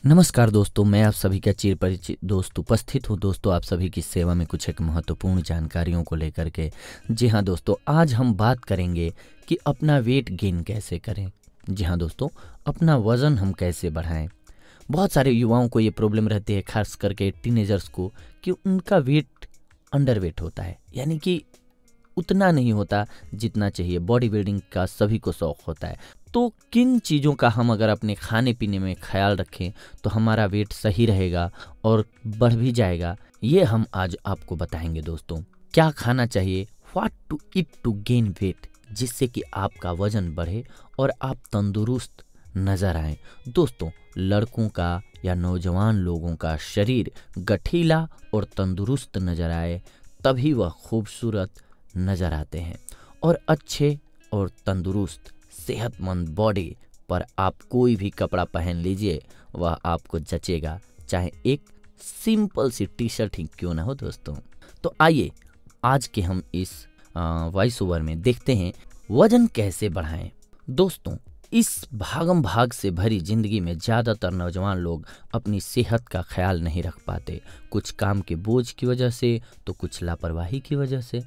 नमस्कार दोस्तों, मैं आप सभी का चिर परिचित दोस्त उपस्थित हूँ। दोस्तों, आप सभी की सेवा में कुछ एक महत्वपूर्ण जानकारियों को लेकर के। जी हाँ दोस्तों, आज हम बात करेंगे कि अपना वेट गेन कैसे करें। जी हाँ दोस्तों, अपना वज़न हम कैसे बढ़ाएं। बहुत सारे युवाओं को ये प्रॉब्लम रहती है, खास करके टीनेजर्स को, कि उनका वेट अंडर वेट होता है, यानी कि उतना नहीं होता जितना चाहिए। बॉडी बिल्डिंग का सभी को शौक होता है, तो किन चीज़ों का हम अगर अपने खाने पीने में ख्याल रखें तो हमारा वेट सही रहेगा और बढ़ भी जाएगा, ये हम आज आपको बताएंगे दोस्तों। क्या खाना चाहिए, what to eat to gain weight, जिससे कि आपका वजन बढ़े और आप तंदुरुस्त नजर आए। दोस्तों, लड़कों का या नौजवान लोगों का शरीर गठीला और तंदुरुस्त नजर आए तभी वह खूबसूरत नजर आते हैं। और अच्छे और तंदुरुस्त सेहतमंद बॉडी पर आप कोई भी कपड़ा पहन लीजिए, वह आपको जचेगा, चाहे एक सिंपल सी टी शर्ट ही क्यों ना हो दोस्तों। तो आइए आज के हम इस वॉइस ओवर में देखते हैं वजन कैसे बढ़ाएं। दोस्तों, इस भागम भाग से भरी जिंदगी में ज़्यादातर नौजवान लोग अपनी सेहत का ख्याल नहीं रख पाते, कुछ काम के बोझ की वजह से तो कुछ लापरवाही की वजह से।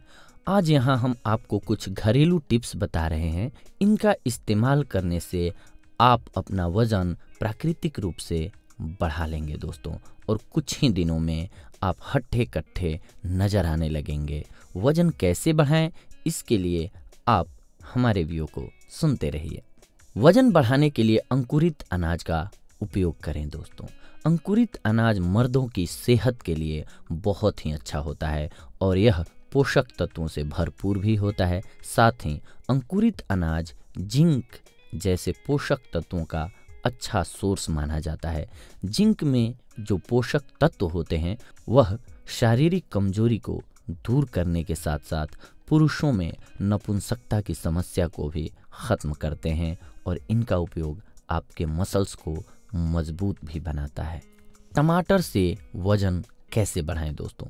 आज यहाँ हम आपको कुछ घरेलू टिप्स बता रहे हैं। इनका इस्तेमाल करने से आप अपना वजन प्राकृतिक रूप से बढ़ा लेंगे दोस्तों, और कुछ ही दिनों में आप हट्ठे कट्ठे नजर आने लगेंगे। वजन कैसे बढ़ाएं, इसके लिए आप हमारे वीडियो को सुनते रहिए। वजन बढ़ाने के लिए अंकुरित अनाज का उपयोग करें दोस्तों। अंकुरित अनाज मर्दों की सेहत के लिए बहुत ही अच्छा होता है और यह पोषक तत्वों से भरपूर भी होता है। साथ ही अंकुरित अनाज जिंक जैसे पोषक तत्वों का अच्छा सोर्स माना जाता है। जिंक में जो पोषक तत्व होते हैं वह शारीरिक कमजोरी को दूर करने के साथ साथ पुरुषों में नपुंसकता की समस्या को भी खत्म करते हैं, और इनका उपयोग आपके मसल्स को मजबूत भी बनाता है। टमाटर से वजन कैसे बढ़ाएं दोस्तों।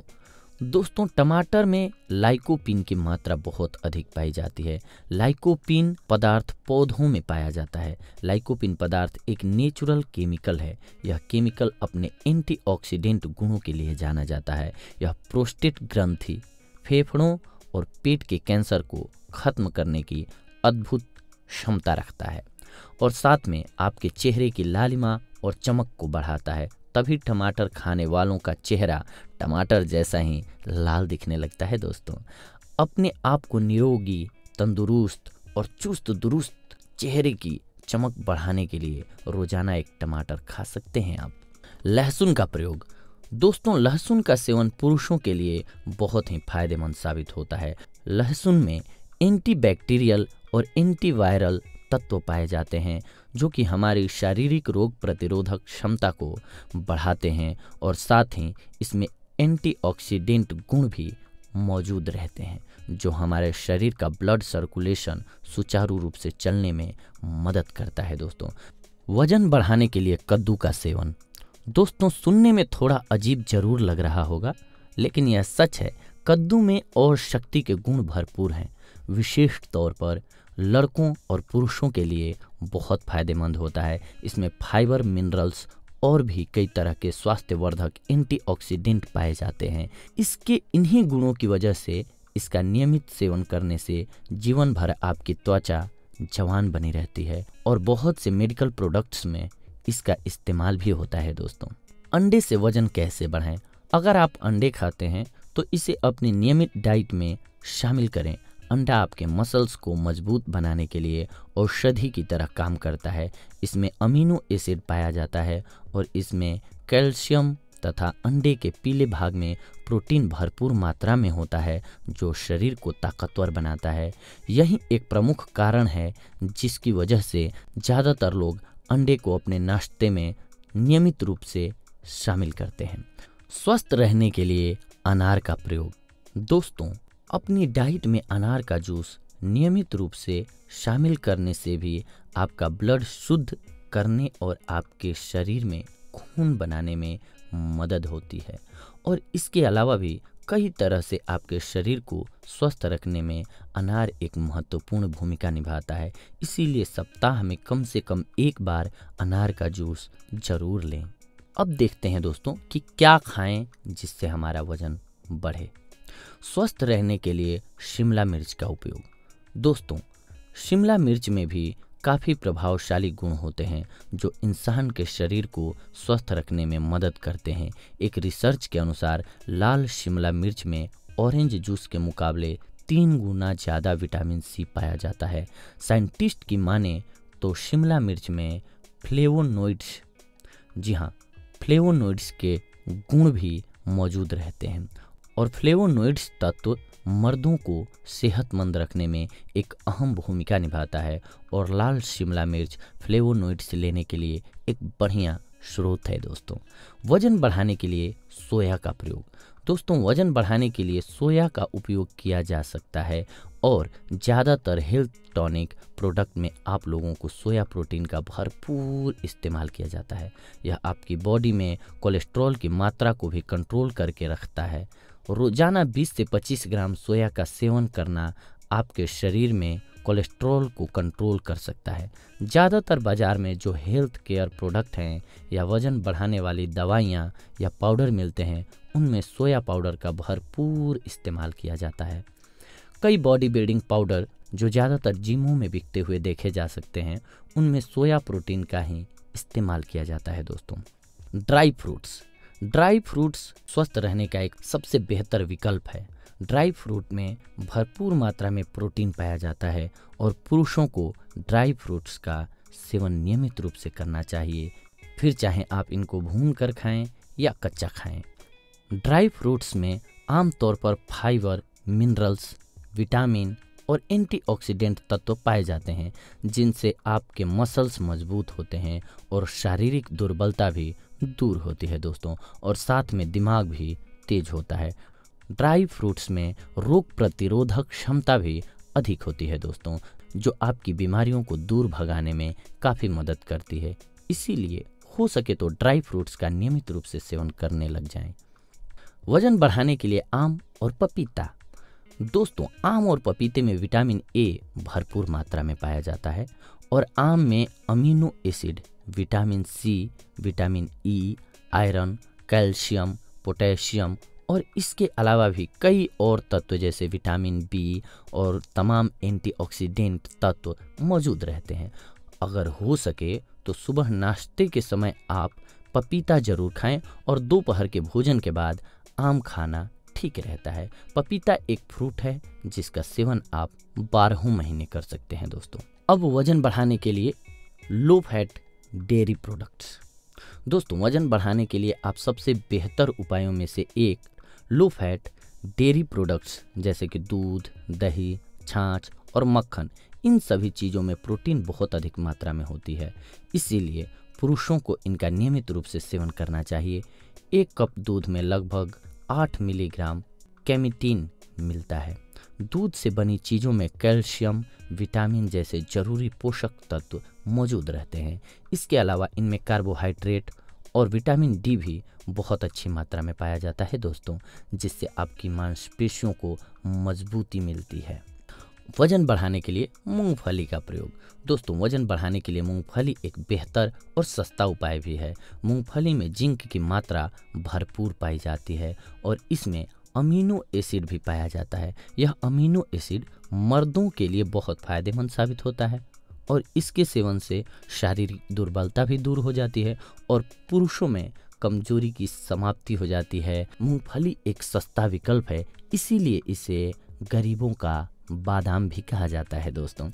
दोस्तों, टमाटर में लाइकोपीन की मात्रा बहुत अधिक पाई जाती है। लाइकोपीन पदार्थ पौधों में पाया जाता है। लाइकोपीन पदार्थ एक नेचुरल केमिकल है। यह केमिकल अपने एंटीऑक्सीडेंट गुणों के लिए जाना जाता है। यह प्रोस्टेट ग्रंथि, फेफड़ों और पेट के कैंसर को खत्म करने की अद्भुत क्षमता रखता है, और साथ में आपके चेहरे की लालिमा और चमक को बढ़ाता है। तभी टमाटर खाने वालों का चेहरा टमाटर जैसा ही लाल दिखने लगता है दोस्तों। अपने आप को निरोगी, तंदुरुस्त और चुस्त दुरुस्त चेहरे की चमक बढ़ाने के लिए रोजाना एक टमाटर खा सकते हैं आप। लहसुन का प्रयोग। दोस्तों, लहसुन का सेवन पुरुषों के लिए बहुत ही फायदेमंद साबित होता है। लहसुन में एंटीबैक्टीरियल और एंटीवायरल तत्व पाए जाते हैं जो कि हमारी शारीरिक रोग प्रतिरोधक क्षमता को बढ़ाते हैं, और साथ ही इसमें एंटीऑक्सीडेंट गुण भी मौजूद रहते हैं जो हमारे शरीर का ब्लड सर्कुलेशन सुचारू रूप से चलने में मदद करता है दोस्तों। वजन बढ़ाने के लिए कद्दू का सेवन। दोस्तों, सुनने में थोड़ा अजीब जरूर लग रहा होगा, लेकिन यह सच है। कद्दू में और शक्ति के गुण भरपूर हैं। विशेष तौर पर लड़कों और पुरुषों के लिए बहुत फायदेमंद होता है। इसमें फाइबर, मिनरल्स और भी कई तरह के स्वास्थ्यवर्धक एंटीऑक्सीडेंट पाए जाते हैं। इसके इन्हीं गुणों की वजह से इसका नियमित सेवन करने से जीवन भर आपकी त्वचा जवान बनी रहती है, और बहुत से मेडिकल प्रोडक्ट्स में इसका इस्तेमाल भी होता है दोस्तों। अंडे से वजन कैसे बढ़ाएं। अगर आप अंडे खाते हैं तो इसे अपनी नियमित डाइट में शामिल करें। अंडा आपके मसल्स को मजबूत बनाने के लिए औषधि की तरह काम करता है। इसमें अमीनो एसिड पाया जाता है और इसमें कैल्शियम तथा अंडे के पीले भाग में प्रोटीन भरपूर मात्रा में होता है जो शरीर को ताकतवर बनाता है। यही एक प्रमुख कारण है जिसकी वजह से ज़्यादातर लोग अंडे को अपने नाश्ते में नियमित रूप से शामिल करते हैं। स्वस्थ रहने के लिए अनार का प्रयोग। दोस्तों, अपनी डाइट में अनार का जूस नियमित रूप से शामिल करने से भी आपका ब्लड शुद्ध करने और आपके शरीर में खून बनाने में मदद होती है, और इसके अलावा भी कई तरह से आपके शरीर को स्वस्थ रखने में अनार एक महत्वपूर्ण भूमिका निभाता है। इसीलिए सप्ताह में कम से कम एक बार अनार का जूस जरूर लें। अब देखते हैं दोस्तों कि क्या खाएं जिससे हमारा वजन बढ़े। स्वस्थ रहने के लिए शिमला मिर्च का उपयोग। दोस्तों, शिमला मिर्च में भी काफ़ी प्रभावशाली गुण होते हैं जो इंसान के शरीर को स्वस्थ रखने में मदद करते हैं। एक रिसर्च के अनुसार लाल शिमला मिर्च में ऑरेंज जूस के मुकाबले 3 गुना ज़्यादा विटामिन सी पाया जाता है। साइंटिस्ट की माने तो शिमला मिर्च में फ्लेवोनोइड्स, जी हाँ, फ्लेवोनोइड्स के गुण भी मौजूद रहते हैं और फ्लेवोनोइड्स तत्व मर्दों को सेहतमंद रखने में एक अहम भूमिका निभाता है और लाल शिमला मिर्च फ्लेवोनोइड्स लेने के लिए एक बढ़िया स्रोत है। दोस्तों, वजन बढ़ाने के लिए सोया का प्रयोग। दोस्तों, वजन बढ़ाने के लिए सोया का उपयोग किया जा सकता है और ज़्यादातर हेल्थ टॉनिक प्रोडक्ट में आप लोगों को सोया प्रोटीन का भरपूर इस्तेमाल किया जाता है। यह आपकी बॉडी में कोलेस्ट्रॉल की मात्रा को भी कंट्रोल करके रखता है। रोजाना 20 से 25 ग्राम सोया का सेवन करना आपके शरीर में कोलेस्ट्रॉल को कंट्रोल कर सकता है। ज़्यादातर बाज़ार में जो हेल्थ केयर प्रोडक्ट हैं या वज़न बढ़ाने वाली दवाइयाँ या पाउडर मिलते हैं, उनमें सोया पाउडर का भरपूर इस्तेमाल किया जाता है। कई बॉडी बिल्डिंग पाउडर जो ज़्यादातर जिमों में बिकते हुए देखे जा सकते हैं, उनमें सोया प्रोटीन का ही इस्तेमाल किया जाता है। दोस्तों, ड्राई फ्रूट्स स्वस्थ रहने का एक सबसे बेहतर विकल्प है। ड्राई फ्रूट में भरपूर मात्रा में प्रोटीन पाया जाता है और पुरुषों को ड्राई फ्रूट्स का सेवन नियमित रूप से करना चाहिए, फिर चाहे आप इनको भून कर खाएं या कच्चा खाएं। ड्राई फ्रूट्स में आमतौर पर फाइबर, मिनरल्स, विटामिन और एंटीऑक्सीडेंट तत्व पाए जाते हैं जिनसे आपके मसल्स मजबूत होते हैं और शारीरिक दुर्बलता भी दूर होती है। दोस्तों, और साथ में दिमाग भी तेज होता है। ड्राई फ्रूट्स में रोग प्रतिरोधक क्षमता भी अधिक होती है दोस्तों, जो आपकी बीमारियों को दूर भगाने में काफ़ी मदद करती है। इसीलिए हो सके तो ड्राई फ्रूट्स का नियमित रूप से सेवन करने लग जाएं। वजन बढ़ाने के लिए आम और पपीता। दोस्तों, आम और पपीते में विटामिन ए भरपूर मात्रा में पाया जाता है और आम में amino acid, vitamin C, vitamin E, iron, calcium, potassium और इसके अलावा भी कई और तत्व जैसे विटामिन बी और तमाम एंटीऑक्सीडेंट तत्व मौजूद रहते हैं। अगर हो सके तो सुबह नाश्ते के समय आप पपीता जरूर खाएं और दोपहर के भोजन के बाद आम खाना ठीक रहता है। पपीता एक फ्रूट है जिसका सेवन आप 12 महीने कर सकते हैं। दोस्तों, अब वजन बढ़ाने के लिए लो फैट डेयरी प्रोडक्ट्स। दोस्तों, वजन बढ़ाने के लिए आप सबसे बेहतर उपायों में से एक लो फैट डेयरी प्रोडक्ट्स जैसे कि दूध, दही, छाछ और मक्खन, इन सभी चीज़ों में प्रोटीन बहुत अधिक मात्रा में होती है। इसीलिए पुरुषों को इनका नियमित रूप से सेवन करना चाहिए। 1 कप दूध में लगभग 8 मिलीग्राम कैमिटीन मिलता है। दूध से बनी चीज़ों में कैल्शियम, विटामिन जैसे जरूरी पोषक तत्व मौजूद रहते हैं। इसके अलावा इनमें कार्बोहाइड्रेट और विटामिन डी भी बहुत अच्छी मात्रा में पाया जाता है दोस्तों, जिससे आपकी मांसपेशियों को मजबूती मिलती है। वजन बढ़ाने के लिए मूंगफली का प्रयोग। दोस्तों, वजन बढ़ाने के लिए मूंगफली एक बेहतर और सस्ता उपाय भी है। मूंगफली में जिंक की मात्रा भरपूर पाई जाती है और इसमें अमीनो एसिड भी पाया जाता है। यह अमीनो एसिड मर्दों के लिए बहुत फायदेमंद साबित होता है और इसके सेवन से शारीरिक दुर्बलता भी दूर हो जाती है और पुरुषों में कमजोरी की समाप्ति हो जाती है। मूंगफली एक सस्ता विकल्प है, इसीलिए इसे गरीबों का बादाम भी कहा जाता है दोस्तों।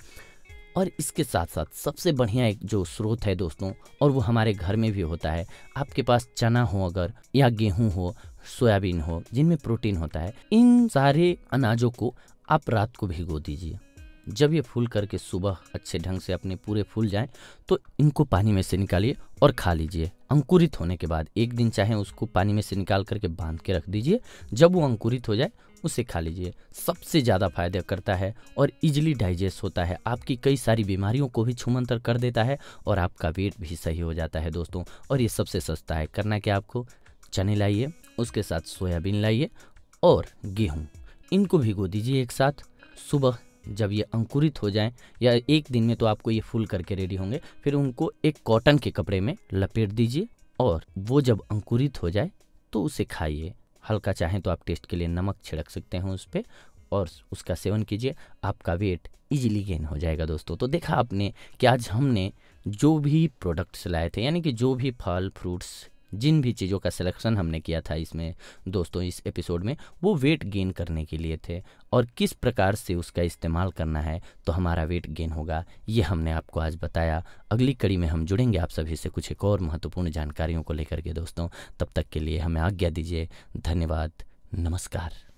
और इसके साथ साथ सबसे बढ़िया एक जो स्रोत है दोस्तों, और वो हमारे घर में भी होता है, आपके पास चना हो अगर, या गेहूं हो, सोयाबीन हो, जिनमें प्रोटीन होता है, इन सारे अनाजों को आप रात को भिगो दीजिए। जब ये फूल करके सुबह अच्छे ढंग से अपने पूरे फूल जाएं तो इनको पानी में से निकालिए और खा लीजिए। अंकुरित होने के बाद 1 दिन चाहे उसको पानी में से निकाल करके बांध के रख दीजिए। जब वो अंकुरित हो जाए उसे खा लीजिए। सबसे ज़्यादा फायदा करता है और इजीली डाइजेस्ट होता है, आपकी कई सारी बीमारियों को भी छूमंतर कर देता है और आपका वेट भी सही हो जाता है दोस्तों। और ये सबसे सस्ता है। करना क्या, आपको चने लाइए, उसके साथ सोयाबीन लाइए और गेहूँ, इनको भिगो दीजिए एक साथ। सुबह जब ये अंकुरित हो जाएं, या 1 दिन में तो आपको ये फूल करके रेडी होंगे, फिर उनको एक कॉटन के कपड़े में लपेट दीजिए और वो जब अंकुरित हो जाए तो उसे खाइए। हल्का चाहें तो आप टेस्ट के लिए नमक छिड़क सकते हैं उस पर और उसका सेवन कीजिए, आपका वेट इजीली गेन हो जाएगा दोस्तों। तो देखा आपने कि आज हमने जो भी प्रोडक्ट्स लाए थे, यानी कि जो भी फल फ्रूट्स, जिन भी चीज़ों का सिलेक्शन हमने किया था इसमें दोस्तों इस एपिसोड में, वो वेट गेन करने के लिए थे और किस प्रकार से उसका इस्तेमाल करना है तो हमारा वेट गेन होगा, ये हमने आपको आज बताया। अगली कड़ी में हम जुड़ेंगे आप सभी से कुछ एक और महत्वपूर्ण जानकारियों को लेकर के दोस्तों। तब तक के लिए हमें आज्ञा दीजिए। धन्यवाद, नमस्कार।